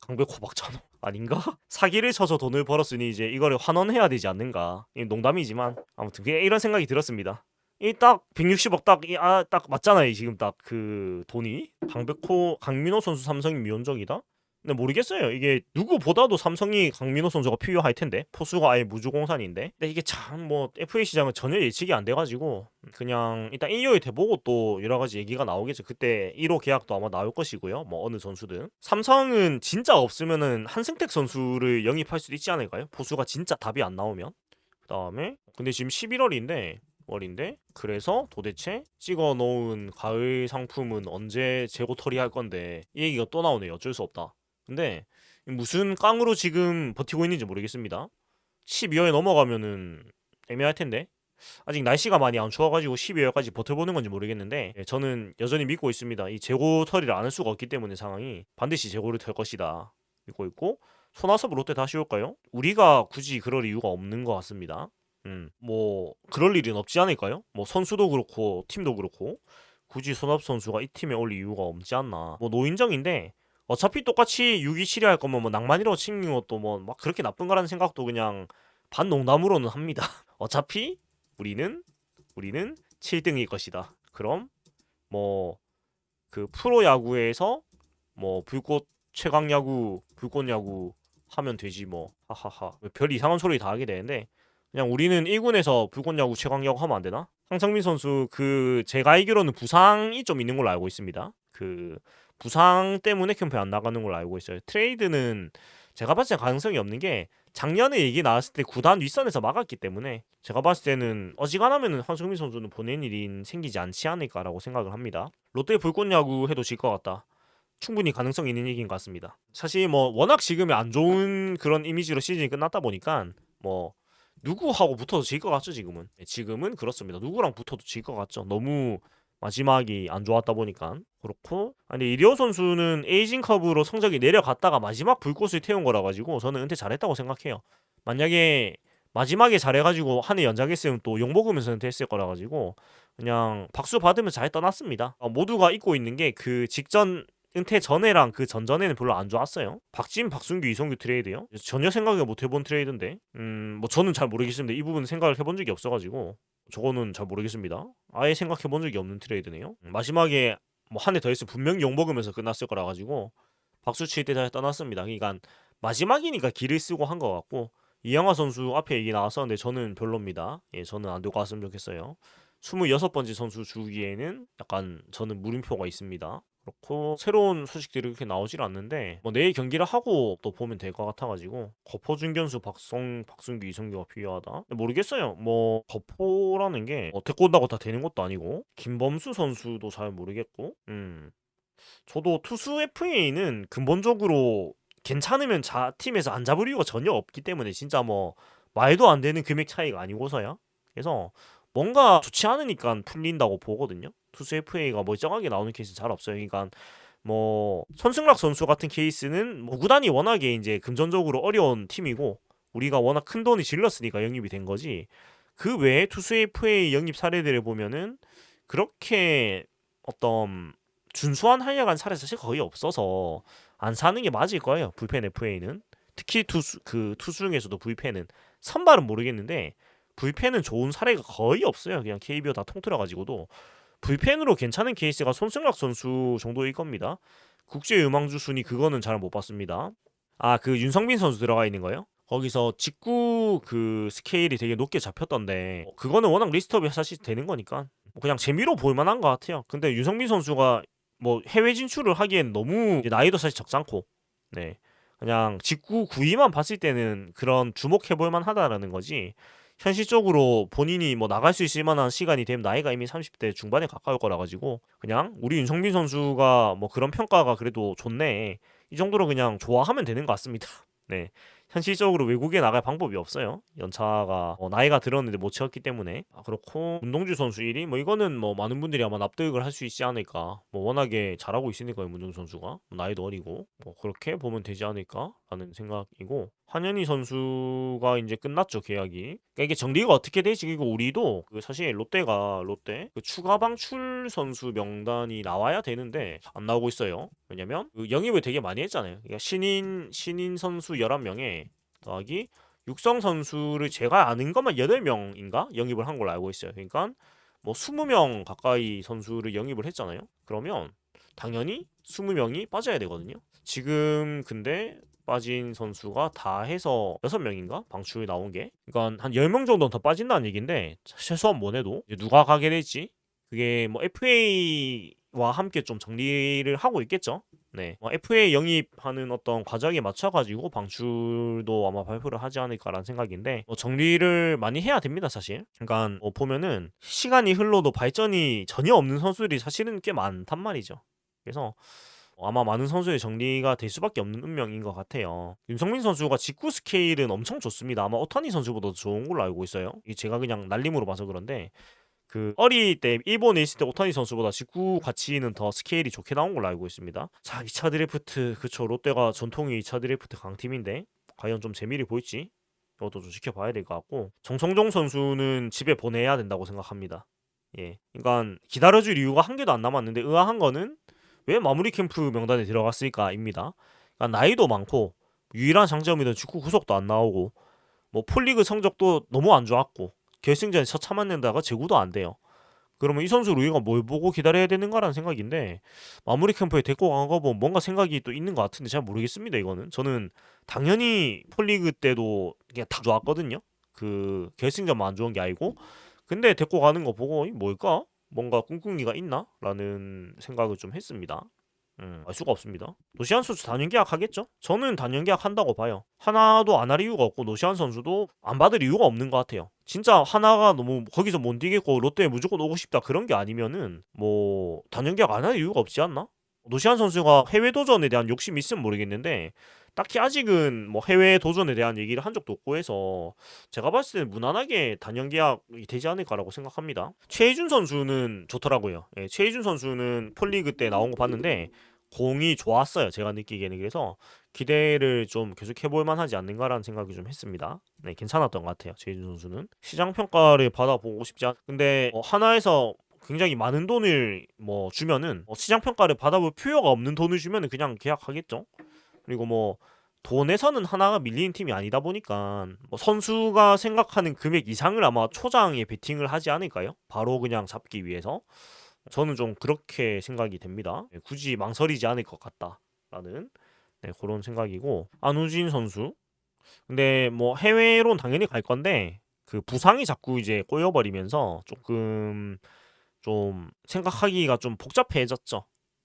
강백호 박찬호 아닌가? 사기를 쳐서 돈을 벌었으니 이제 이거를 환원해야 되지 않는가? 농담이지만 아무튼 이런 생각이 들었습니다. 이 딱 160억 딱 맞잖아요. 지금 딱 그 돈이 강민호 선수 삼성이 미온적이다. 근데 모르겠어요. 이게 누구보다도 삼성이 강민호 선수가 필요할 텐데, 포수가 아예 무주공산인데. 근데 이게 참 뭐 FA 시장은 전혀 예측이 안 돼가지고 그냥 일단 1년 돼보고 또 여러 가지 얘기가 나오겠죠. 그때 1호 계약도 아마 나올 것이고요. 뭐 어느 선수든. 삼성은 진짜 없으면은 한승택 선수를 영입할 수도 있지 않을까요? 포수가 진짜 답이 안 나오면. 그다음에 근데 지금 11월인데 그래서 도대체 찍어 놓은 가을 상품은 언제 재고 처리할 건데, 이 얘기가 또 나오네요. 어쩔 수 없다. 근데 무슨 깡으로 지금 버티고 있는지 모르겠습니다. 12월에 넘어가면은 애매할 텐데, 아직 날씨가 많이 안 추워가지고 12월까지 버텨보는 건지 모르겠는데, 저는 여전히 믿고 있습니다. 이 재고 처리를 안 할 수가 없기 때문에 상황이 반드시 재고를 털 것이다 믿고 있고, 손아섭 롯데 다시 올까요? 우리가 굳이 그럴 이유가 없는 것 같습니다. 뭐 그럴 일은 없지 않을까요? 뭐 선수도 그렇고 팀도 그렇고 굳이 손아섭 선수가 이 팀에 올 이유가 없지 않나. 뭐 노인정인데 어차피 똑같이 6-2-7위 할 거면 뭐 낭만이라고 챙긴 것도 뭐 막 그렇게 나쁜 거라는 생각도 그냥 반농담으로는 합니다. 어차피 우리는 7등일 것이다. 그럼 뭐 그 프로야구에서 뭐 불꽃 최강야구, 불꽃야구 하면 되지 뭐. 하하하. 별 이상한 소리 다 하게 되는데, 그냥 우리는 1군에서 불꽃야구 최강야구 하면 안 되나? 황성민 선수 제가 알기로는 부상이 좀 있는 걸로 알고 있습니다. 그 부상 때문에 캠프에 안 나가는 걸로 알고 있어요. 트레이드는 제가 봤을 때 가능성이 없는 게, 작년에 얘기 나왔을 때 구단 윗선에서 막았기 때문에 제가 봤을 때는 어지간하면은 황성민 선수는 보낸 일이 생기지 않지 않을까라고 생각을 합니다. 롯데 불꽃야구 해도 질 것 같다. 충분히 가능성 있는 얘기인 것 같습니다. 사실 뭐 워낙 지금이 안 좋은 그런 이미지로 시즌이 끝났다 보니까 뭐 누구하고 붙어도 질 것 같죠. 지금은 그렇습니다. 누구랑 붙어도 질 것 같죠. 너무 마지막이 안 좋았다 보니까 그렇고. 아니 이리오 선수는 에이징컵으로 성적이 내려갔다가 마지막 불꽃을 태운 거라 가지고 저는 은퇴 잘했다고 생각해요. 만약에 마지막에 잘해가지고 한 해 연장했으면 또 욕먹으면서 은퇴했을 거라 가지고 그냥 박수 받으면 잘 떠났습니다. 모두가 잊고 있는 게 그 직전 은퇴 전에랑 그 전전에는 별로 안 좋았어요. 박진, 박순규, 이성규 트레이드요? 전혀 생각을 못 해본 트레이드인데, 뭐 저는 잘 모르겠습니다. 이 부분 생각을 해본 적이 없어가지고 저거는 잘 모르겠습니다. 아예 생각해 본 적이 없는 트레이드네요. 마지막에 뭐 한 해 더 했으면 분명히 욕먹으면서 끝났을 거라 가지고 박수 칠 때 잘 떠났습니다. 그러니까 마지막이니까 기를 쓰고 한 것 같고, 이영하 선수 앞에 얘기 나왔었는데 저는 별로입니다. 저는 안 되고 왔으면 좋겠어요. 26번째 선수 주기에는 약간 저는 물음표가 있습니다. 그렇고 새로운 소식들이 그렇게 나오질 않는데 뭐 내일 경기를 하고 또 보면 될 것 같아가지고 거포 중견수 박승규, 이성규가 필요하다. 모르겠어요. 뭐 거포라는 게 데리고 온다고 다 되는 것도 아니고 김범수 선수도 잘 모르겠고 저도 투수 FA는 근본적으로 괜찮으면 팀에서 안 잡을 이유가 전혀 없기 때문에 진짜 뭐 말도 안 되는 금액 차이가 아니고서야. 그래서 뭔가 좋지 않으니까 풀린다고 보거든요. 투수 FA가 멀쩡하게 나오는 케이스는 잘 없어요. 그러니까 뭐 손승락 선수 같은 케이스는 뭐 구단이 워낙에 이제 금전적으로 어려운 팀이고 우리가 워낙 큰 돈이 질렀으니까 영입이 된 거지. 그 외에 투수 FA 영입 사례들을 보면은 그렇게 어떤 준수한 활약한 사례 사실 거의 없어서 안 사는 게 맞을 거예요. 불펜 FA는 특히 투수 중에서도 불펜은 선발은 모르겠는데 불펜은 좋은 사례가 거의 없어요. 그냥 KBO 다 통틀어 가지고도 불펜으로 괜찮은 케이스가 손승락 선수 정도일 겁니다. 국제 유망주 순위 그거는 잘 못 봤습니다. 아, 그 윤성빈 선수 들어가 있는 거요? 거기서 직구 그 스케일이 되게 높게 잡혔던데 그거는 워낙 리스트업이 사실 되는 거니까 그냥 재미로 볼 만한 것 같아요. 근데 윤성빈 선수가 뭐 해외 진출을 하기엔 너무 나이도 사실 적잖고 네 그냥 직구 구위만 봤을 때는 그런 주목해 볼 만하다라는 거지 현실적으로 본인이 뭐 나갈 수 있을 만한 시간이 되면 나이가 이미 30대 중반에 가까울 거라 가지고 그냥 우리 윤성빈 선수가 뭐 그런 평가가 그래도 좋네 이 정도로 그냥 좋아하면 되는 것 같습니다. 네 현실적으로 외국에 나갈 방법이 없어요. 연차가 나이가 들었는데 못 채웠기 때문에. 아, 그렇고 문동주 선수 1위 뭐 이거는 뭐 많은 분들이 아마 납득을 할 수 있지 않을까. 뭐 워낙에 잘하고 있으니까요. 문동주 선수가 뭐 나이도 어리고 뭐 그렇게 보면 되지 않을까라는 생각이고 한현희 선수가 이제 끝났죠 계약이. 그러니까 이게 정리가 어떻게 되지? 그리고 우리도 그 사실 롯데 그 추가 방출 선수 명단이 나와야 되는데 안 나오고 있어요. 왜냐면 그 영입을 되게 많이 했잖아요. 그러니까 신인 선수 11명에 더하기 육성 선수를 제가 아는 것만 8명인가 영입을 한 걸로 알고 있어요. 그러니까 뭐 20명 가까이 선수를 영입을 했잖아요. 그러면 당연히 20명이 빠져야 되거든요. 지금 근데 빠진 선수가 다 해서 6명인가? 방출이 나온 게. 그러니까 한 10명 정도는 더 빠진다는 얘기인데 최소한 뭐해도 누가 가게 될지 그게 뭐 FA와 함께 좀 정리를 하고 있겠죠. 네, FA 영입하는 어떤 과정에 맞춰가지고 방출도 아마 발표를 하지 않을까라는 생각인데 정리를 많이 해야 됩니다 사실. 그러니까 보면은 시간이 흘러도 발전이 전혀 없는 선수들이 사실은 꽤 많단 말이죠. 그래서 아마 많은 선수의 정리가 될 수밖에 없는 운명인 것 같아요. 윤성민 선수가 직구 스케일은 엄청 좋습니다. 아마 오타니 선수보다 더 좋은 걸로 알고 있어요. 이게 제가 그냥 날림으로 봐서 그런데 그 어릴 때 일본에 있을 때 오타니 선수보다 직구 가치는 더 스케일이 좋게 나온 걸로 알고 있습니다. 자, 2차 드래프트 그쵸. 롯데가 전통의 2차 드래프트 강팀인데 과연 좀 재미를 보일지 이것도 좀 지켜봐야 될 것 같고 정성종 선수는 집에 보내야 된다고 생각합니다. 예, 그러니까 기다려줄 이유가 한 개도 안 남았는데 의아한 거는 왜 마무리 캠프 명단에 들어갔을까입니다. 그러니까 나이도 많고 유일한 장점이던 직구 구속도 안 나오고 뭐 폴리그 성적도 너무 안 좋았고 결승전에 처참한 낸다가 제구도 안 돼요. 그러면 이 선수를 우리가 뭘 보고 기다려야 되는가라는 생각인데 마무리 캠프에 데리고 간 거 보면 뭔가 생각이 또 있는 것 같은데 잘 모르겠습니다. 이거는 저는 당연히 폴리그 때도 그냥 다 좋았거든요. 그 결승전만 안 좋은 게 아니고 근데 데리고 가는 거 보고 뭘까? 뭔가 꿍꿍이가 있나? 라는 생각을 좀 했습니다. 알 수가 없습니다. 노시안 선수 단연 계약하겠죠? 저는 단연 계약한다고 봐요. 하나도 안 할 이유가 없고 노시안 선수도 안 받을 이유가 없는 것 같아요. 진짜 하나가 너무 거기서 못 뛰겠고 롯데에 무조건 오고 싶다 그런 게 아니면은 뭐 단연 계약 안 할 이유가 없지 않나? 노시안 선수가 해외 도전에 대한 욕심이 있으면 모르겠는데 딱히 아직은 뭐 해외 도전에 대한 얘기를 한 적도 없고 해서 제가 봤을 때는 무난하게 단연 계약이 되지 않을까라고 생각합니다. 최희준 선수는 좋더라고요. 예, 최희준 선수는 폴리그 때 나온 거 봤는데 공이 좋았어요. 제가 느끼기에는. 그래서 기대를 좀 계속 해볼 만하지 않는가라는 생각이 좀 했습니다. 네, 괜찮았던 것 같아요. 최희준 선수는. 시장 평가를 받아보고 싶지 않. 근데 하나에서 굉장히 많은 돈을 뭐 주면은 시장 평가를 받아볼 필요가 없는 돈을 주면은 그냥 계약하겠죠. 그리고 뭐 돈에서는 하나가 밀리는 팀이 아니다 보니까 뭐 선수가 생각하는 금액 이상을 아마 초장에 베팅을 하지 않을까요? 바로 그냥 잡기 위해서. 저는 좀 그렇게 생각이 됩니다. 네, 굳이 망설이지 않을 것 같다라는 네, 그런 생각이고 안우진 선수. 근데 뭐 해외로는 당연히 갈 건데 그 부상이 자꾸 이제 꼬여버리면서 조금 좀 생각하기가 좀 복잡해졌죠.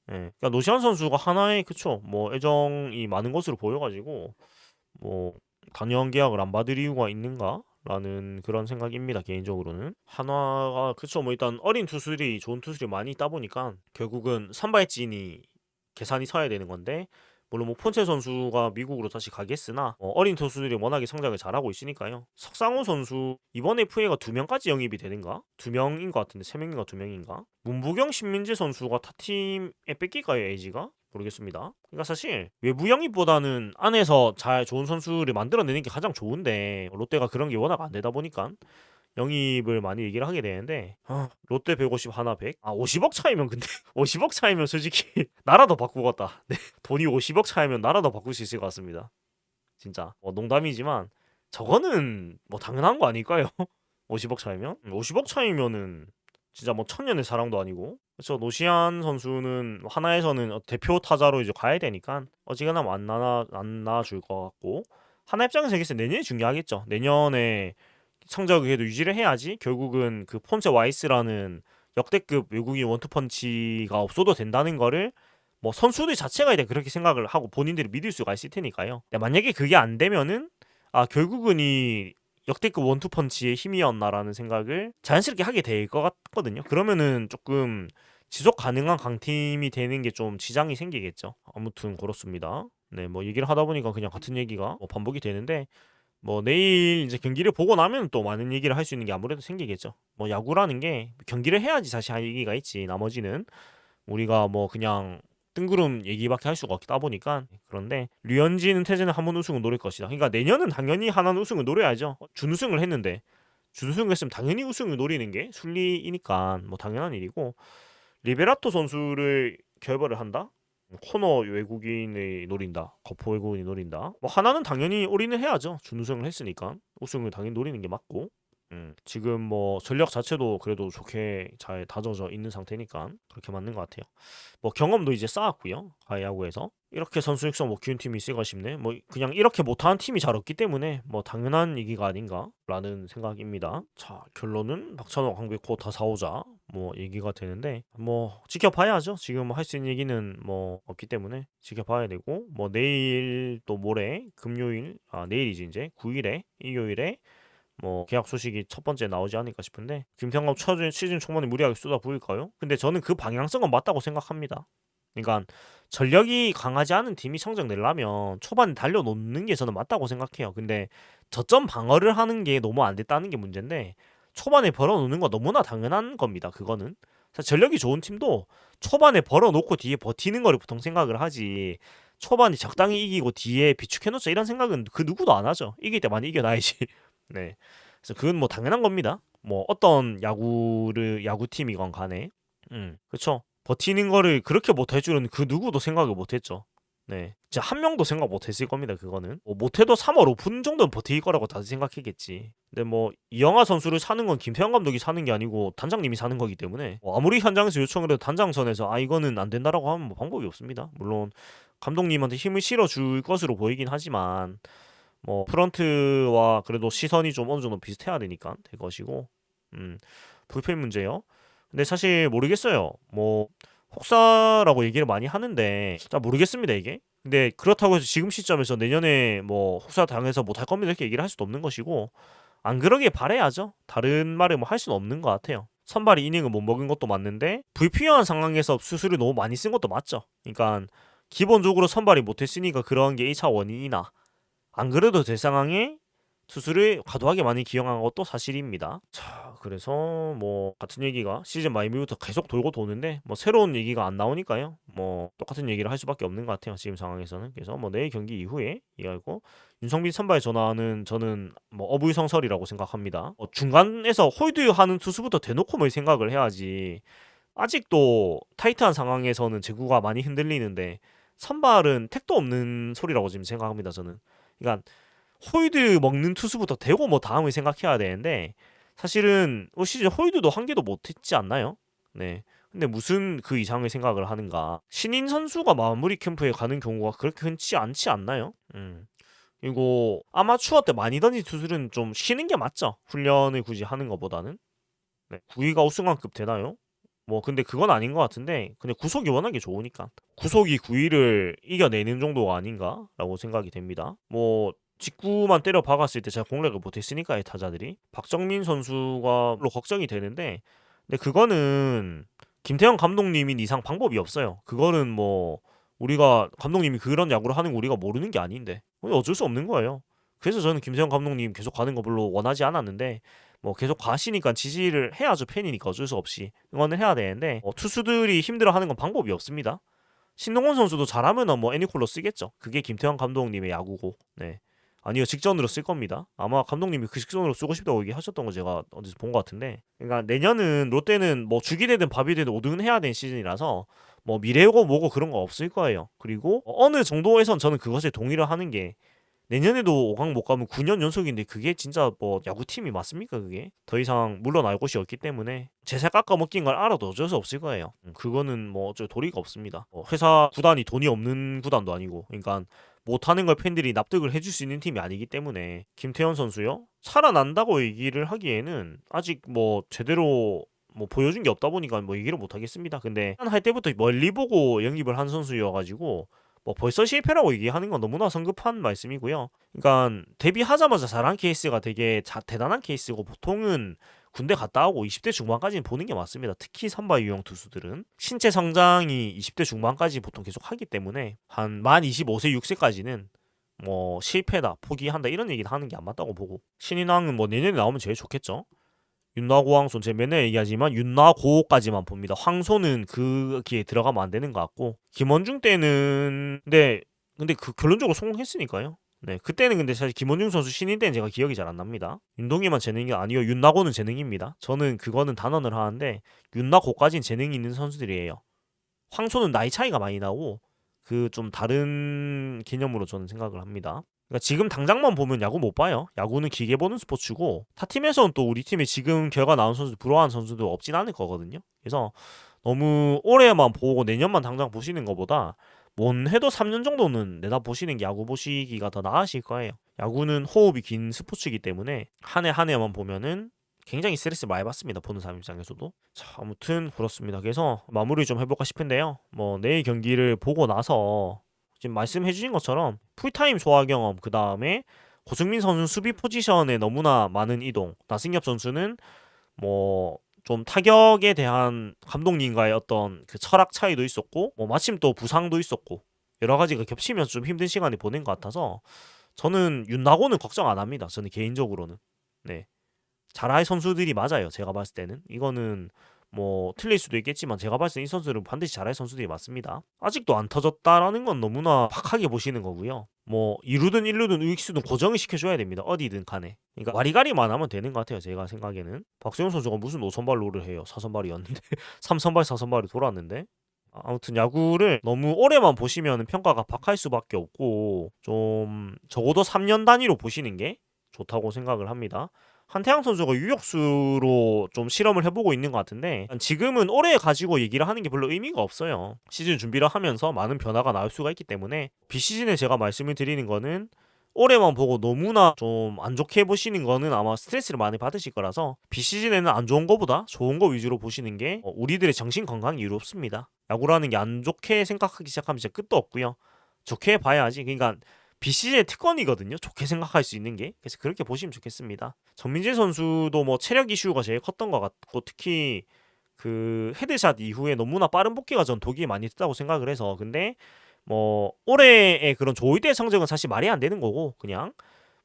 예. 그러니까 노시안 선수가 하나의 그쵸. 뭐 애정이 많은 것으로 보여가지고 뭐 단연 계약을 안 받을 이유가 있는가라는 그런 생각입니다. 개인적으로는 한화가 그쵸. 뭐 일단 어린 투수들이 좋은 투수들이 많이 있다 보니까 결국은 선발진이 계산이 서야 되는 건데 물론 뭐 폰체 선수가 미국으로 다시 가겠으나 어린 투수들이 워낙에 성장을 잘하고 있으니까요. 석상호 선수 이번 FA가 2명까지 영입이 되는가? 2명인 것 같은데 3명인가 2명인가? 문부경 신민재 선수가 타팀에 뺏길까요? LG가? 모르겠습니다. 그러니까 사실 외부 영입보다는 안에서 잘 좋은 선수를 만들어내는 게 가장 좋은데 롯데가 그런 게 워낙 안 되다 보니까 영입을 많이 얘기를 하게 되는데 롯데 150 하나 100? 50억 차이면 근데 50억 차이면 솔직히 나라도 바꾸겠다. 네, 돈이 50억 차이면 나라도 바꿀 수 있을 것 같습니다. 진짜 농담이지만 저거는 뭐 당연한 거 아닐까요? 50억 차이면? 50억 차이면은 진짜 뭐 천년의 사랑도 아니고 그래서 노시안 선수는 하나에서는 대표 타자로 이제 가야 되니까 어지간하면 안 나줄 것 같고 하나 입장에서 얘기했을 때 내년이 중요하겠죠. 내년에 성적을 그래도 유지를 해야지 결국은 그 폰세 와이스라는 역대급 외국인 원투펀치가 없어도 된다는 거를 뭐 선수들 자체가 이제 그렇게 생각을 하고 본인들이 믿을 수가 있을 테니까요. 만약에 그게 안 되면은 결국은 이 역대급 원투펀치의 힘이었나라는 생각을 자연스럽게 하게 될 것 같거든요. 그러면은 조금 지속 가능한 강팀이 되는 게 좀 지장이 생기겠죠. 아무튼 그렇습니다. 네, 뭐 얘기를 하다 보니까 그냥 같은 얘기가 뭐 반복이 되는데 뭐 내일 이제 경기를 보고 나면 또 많은 얘기를 할 수 있는 게 아무래도 생기겠죠. 뭐 야구라는 게 경기를 해야지 사실 할 얘기가 있지. 나머지는 우리가 뭐 그냥 뜬구름 얘기밖에 할 수가 없다 보니까 그런데 류현진 은퇴전에 한 번 우승을 노릴 것이다. 그러니까 내년은 당연히 하나는 우승을 노려야죠. 준우승을 했는데 준우승을 했으면 당연히 우승을 노리는 게 순리이니까 뭐 당연한 일이고 리베라토 선수를 결벌을 한다? 코너 외국인이 노린다. 거포 외국인이 노린다. 뭐 하나는 당연히 올인을 해야죠. 준우승을 했으니까 우승을 당연히 노리는 게 맞고. 지금 뭐 전력 자체도 그래도 좋게 잘 다져져 있는 상태니까 그렇게 맞는 것 같아요. 뭐 경험도 이제 쌓았고요. 가야구에서 이렇게 선수 육성 못 키운 팀이 있을까 싶네. 뭐 그냥 이렇게 못하는 팀이 잘 없기 때문에 뭐 당연한 얘기가 아닌가라는 생각입니다. 자 결론은 박찬호 강백호 다 사오자 뭐 얘기가 되는데 뭐 지켜봐야죠. 지금 할 수 있는 얘기는 뭐 없기 때문에 지켜봐야 되고 뭐 내일 또 모레 금요일 내일이지 이제 9일에 일요일에 뭐 계약 소식이 첫 번째 나오지 않을까 싶은데 김태형 감독 시즌 초반에 무리하게 쏟아부을까요? 근데 저는 그 방향성은 맞다고 생각합니다. 그러니까 전력이 강하지 않은 팀이 성적 내려면 초반에 달려놓는 게 저는 맞다고 생각해요. 근데 저점 방어를 하는 게 너무 안 됐다는 게 문제인데 초반에 벌어놓는 거 너무나 당연한 겁니다. 그거는 사실 전력이 좋은 팀도 초반에 벌어놓고 뒤에 버티는 거를 보통 생각을 하지 초반에 적당히 이기고 뒤에 비축해놓자 이런 생각은 그 누구도 안 하죠. 이길 때 많이 이겨놔야지. 네. 그래서 그건 뭐 당연한 겁니다. 뭐 어떤 야구팀이건 간에. 그쵸. 버티는 거를 그렇게 못할 줄은 그 누구도 생각을 못했죠. 네. 진짜 한 명도 생각 못했을 겁니다. 그거는. 뭐 못해도 3월 오픈 정도는 버틸 거라고 다들 생각했겠지. 근데 뭐 이영하 선수를 사는 건 김태형 감독이 사는 게 아니고 단장님이 사는 거기 때문에 뭐 아무리 현장에서 요청을 해도 단장선에서 이거는 안 된다라고 하면 뭐 방법이 없습니다. 물론 감독님한테 힘을 실어줄 것으로 보이긴 하지만 뭐 프런트와 그래도 시선이 좀 어느 정도 비슷해야 되니까 될 것이고 불펜 문제요. 근데 사실 모르겠어요. 뭐 혹사라고 얘기를 많이 하는데 잘 모르겠습니다 이게. 근데 그렇다고 해서 지금 시점에서 내년에 뭐 혹사 당해서 못할 겁니다 이렇게 얘기를 할 수도 없는 것이고 안 그러길 바래야죠. 다른 말을 뭐 할 수는 없는 것 같아요. 선발이 이닝을 못 먹은 것도 맞는데 불필요한 상황에서 수술을 너무 많이 쓴 것도 맞죠. 그러니까 기본적으로 선발이 못했으니까 그런 게 1차 원인이나 안 그래도 될 상황에 투수를 과도하게 많이 기용한 것도 사실입니다. 자, 그래서 뭐 같은 얘기가 시즌 말미부터 계속 돌고 도는데 뭐 새로운 얘기가 안 나오니까요. 뭐 똑같은 얘기를 할 수밖에 없는 것 같아요. 지금 상황에서는. 그래서 뭐 내일 경기 이후에 이해하고 윤성빈 선발 전화는 저는 뭐 어불성설이라고 생각합니다. 중간에서 홀드하는 투수부터 대놓고 뭘 생각을 해야지. 아직도 타이트한 상황에서는 제구가 많이 흔들리는데 선발은 택도 없는 소리라고 지금 생각합니다. 저는. 그러니까 홀드 먹는 투수부터 대고 뭐 다음을 생각해야 되는데 사실은 올 시즌 홀드도 한 개도 못했지 않나요? 네. 근데 무슨 그 이상의 생각을 하는가? 신인 선수가 마무리 캠프에 가는 경우가 그렇게 흔치 않지 않나요? 그리고 아마추어 때 많이 던진 투수는 좀 쉬는 게 맞죠? 훈련을 굳이 하는 것보다는. 네. 구위가 우승왕급 되나요? 뭐 근데 그건 아닌 것 같은데 그냥 구속이 워낙에 좋으니까 구속이 9위를 이겨내는 정도가 아닌가라고 생각이 됩니다. 뭐 직구만 때려 박았을 때 제가 공략을 못했으니까 이 타자들이 박정민 선수가 별로 걱정이 되는데 근데 그거는 김태형 감독님인 이상 방법이 없어요. 그거는 뭐 우리가 감독님이 그런 야구를 하는 거 우리가 모르는 게 아닌데 어쩔 수 없는 거예요. 그래서 저는 김태형 감독님 계속 가는 거 별로 원하지 않았는데 뭐 계속 가시니까 지지를 해야죠. 팬이니까 어쩔 수 없이 응원을 해야 되는데 투수들이 힘들어하는 건 방법이 없습니다. 신동원 선수도 잘하면은 뭐 애니콜로 쓰겠죠. 그게 김태형 감독님의 야구고. 네. 아니요, 직전으로 쓸 겁니다. 아마 감독님이 그 직전으로 쓰고 싶다고 얘기하셨던 거 제가 어디서 본 것 같은데. 그러니까 내년은 롯데는 뭐 죽이 되든 밥이 되든 5등은 해야 되는 시즌이라서 뭐 미래고 뭐고 그런 거 없을 거예요. 그리고 어느 정도에선 저는 그것에 동의를 하는 게 내년에도 5강 못 가면 9년 연속인데 그게 진짜 뭐 야구팀이 맞습니까 그게? 더 이상 물러날 곳이 없기 때문에 제살 깎아먹긴 걸 알아도 어쩔 수 없을 거예요. 그거는 뭐 어쩔 도리가 없습니다. 회사 구단이 돈이 없는 구단도 아니고 그러니까 못하는 걸 팬들이 납득을 해줄 수 있는 팀이 아니기 때문에 김태현 선수요? 살아난다고 얘기를 하기에는 아직 뭐 제대로 뭐 보여준 게 없다 보니까 뭐 얘기를 못 하겠습니다. 근데 할 때부터 멀리 보고 영입을 한 선수여가지고 뭐 벌써 실패라고 얘기하는 건 너무나 성급한 말씀이고요. 그러니까 데뷔하자마자 잘한 케이스가 되게 대단한 케이스고 보통은 군대 갔다 오고 20대 중반까지는 보는 게 맞습니다. 특히 선발 유형 투수들은 신체 성장이 20대 중반까지 보통 계속 하기 때문에 한 만 25세 6세까지는 뭐 실패다 포기한다 이런 얘기를 하는 게 안 맞다고 보고 신인왕은 뭐 내년에 나오면 제일 좋겠죠. 윤나고 황소 제가 맨날 얘기하지만 윤나고까지만 봅니다. 황소는 그기에 들어가면 안 되는 것 같고 김원중 때는 근데 그 결론적으로 성공했으니까요. 네, 그때는 근데 사실 김원중 선수 신인 때는 제가 기억이 잘 안 납니다. 윤동희만 재능이 아니요, 윤나고는 재능입니다. 저는 그거는 단언을 하는데 윤나고까지는 재능이 있는 선수들이에요. 황소는 나이 차이가 많이 나고 그 좀 다른 개념으로 저는 생각을 합니다. 그러니까 지금 당장만 보면 야구 못 봐요. 야구는 길게 보는 스포츠고 타 팀에서는 또 우리 팀에 지금 결과 나온 선수 부러워하는 선수들 없진 않을 거거든요. 그래서 너무 올해만 보고 내년만 당장 보시는 것보다 뭔 해도 3년 정도는 내다 보시는 게 야구 보시기가 더 나으실 거예요. 야구는 호흡이 긴 스포츠이기 때문에 한 해 한 해만 보면은 굉장히 스트레스 많이 받습니다. 보는 사람 입장에서도. 자, 아무튼 그렇습니다. 그래서 마무리 좀 해볼까 싶은데요. 뭐 내일 경기를 보고 나서 지금 말씀해 주신 것처럼 풀타임 소화 경험 그 다음에 고승민 선수 수비 포지션에 너무나 많은 이동, 나승엽 선수는 뭐 좀 타격에 대한 감독님과의 어떤 그 철학 차이도 있었고 뭐 마침 또 부상도 있었고 여러 가지가 겹치면서 좀 힘든 시간을 보낸 것 같아서 저는 윤나고는 걱정 안 합니다. 저는 개인적으로는. 네. 잘할 선수들이 맞아요. 제가 봤을 때는. 이거는 뭐 틀릴 수도 있겠지만 제가 봤을 때 이 선수들은 반드시 잘할 선수들이 맞습니다. 아직도 안 터졌다라는 건 너무나 박하게 보시는 거고요. 뭐 2루든 1루든 우익수든 고정을 시켜줘야 됩니다. 어디든 간에. 그러니까 와리가리만 하면 되는 것 같아요. 제가 생각에는. 박세웅 선수가 무슨 5선발 롤을 해요. 4선발이었는데 3선발 4선발이 돌았는데 아무튼 야구를 너무 오래만 보시면 평가가 박할 수밖에 없고 좀 적어도 3년 단위로 보시는 게 좋다고 생각을 합니다. 한태양 선수가 유격수로 좀 실험을 해보고 있는 것 같은데 지금은 올해 가지고 얘기를 하는 게 별로 의미가 없어요. 시즌 준비를 하면서 많은 변화가 나올 수가 있기 때문에 비시즌에 제가 말씀을 드리는 거는 올해만 보고 너무나 좀 안 좋게 보시는 거는 아마 스트레스를 많이 받으실 거라서 비시즌에는 안 좋은 거보다 좋은 거 위주로 보시는 게 우리들의 정신 건강이 이롭습니다. 야구라는 게 안 좋게 생각하기 시작하면 진짜 끝도 없고요. 좋게 봐야지. 그러니까 비시즌의 특권이거든요. 좋게 생각할 수 있는 게. 그래서 그렇게 보시면 좋겠습니다. 전민재 선수도 뭐 체력 이슈가 제일 컸던 것 같고 특히 그 헤드샷 이후에 너무나 빠른 복귀가 전 독이 많이 됐다고 생각을 해서 근데 뭐 올해의 그런 조이대 성적은 사실 말이 안 되는 거고 그냥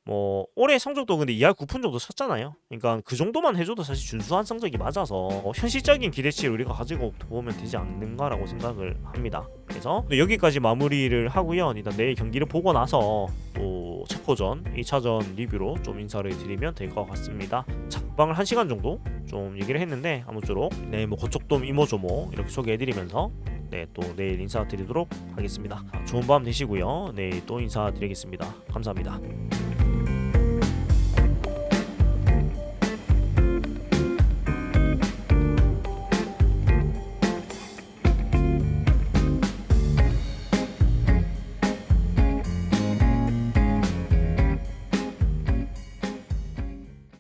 뭐 올해 성적도 근데 2할 9푼 정도 쳤잖아요. 그러니까 그 정도만 해줘도 사실 준수한 성적이 맞아서 현실적인 기대치를 우리가 가지고 보면 되지 않는가라고 생각을 합니다. 그래서 여기까지 마무리를 하고요. 일단 내일 경기를 보고 나서 또 체코전 2차전 리뷰로 좀 인사를 드리면 될 것 같습니다. 작방을 1시간 정도 좀 얘기를 했는데 아무쪼록 네, 뭐 고척돔 이모저모 이렇게 소개해드리면서 네, 또 내일 인사드리도록 하겠습니다. 좋은 밤 되시고요. 내일 또 인사드리겠습니다. 감사합니다.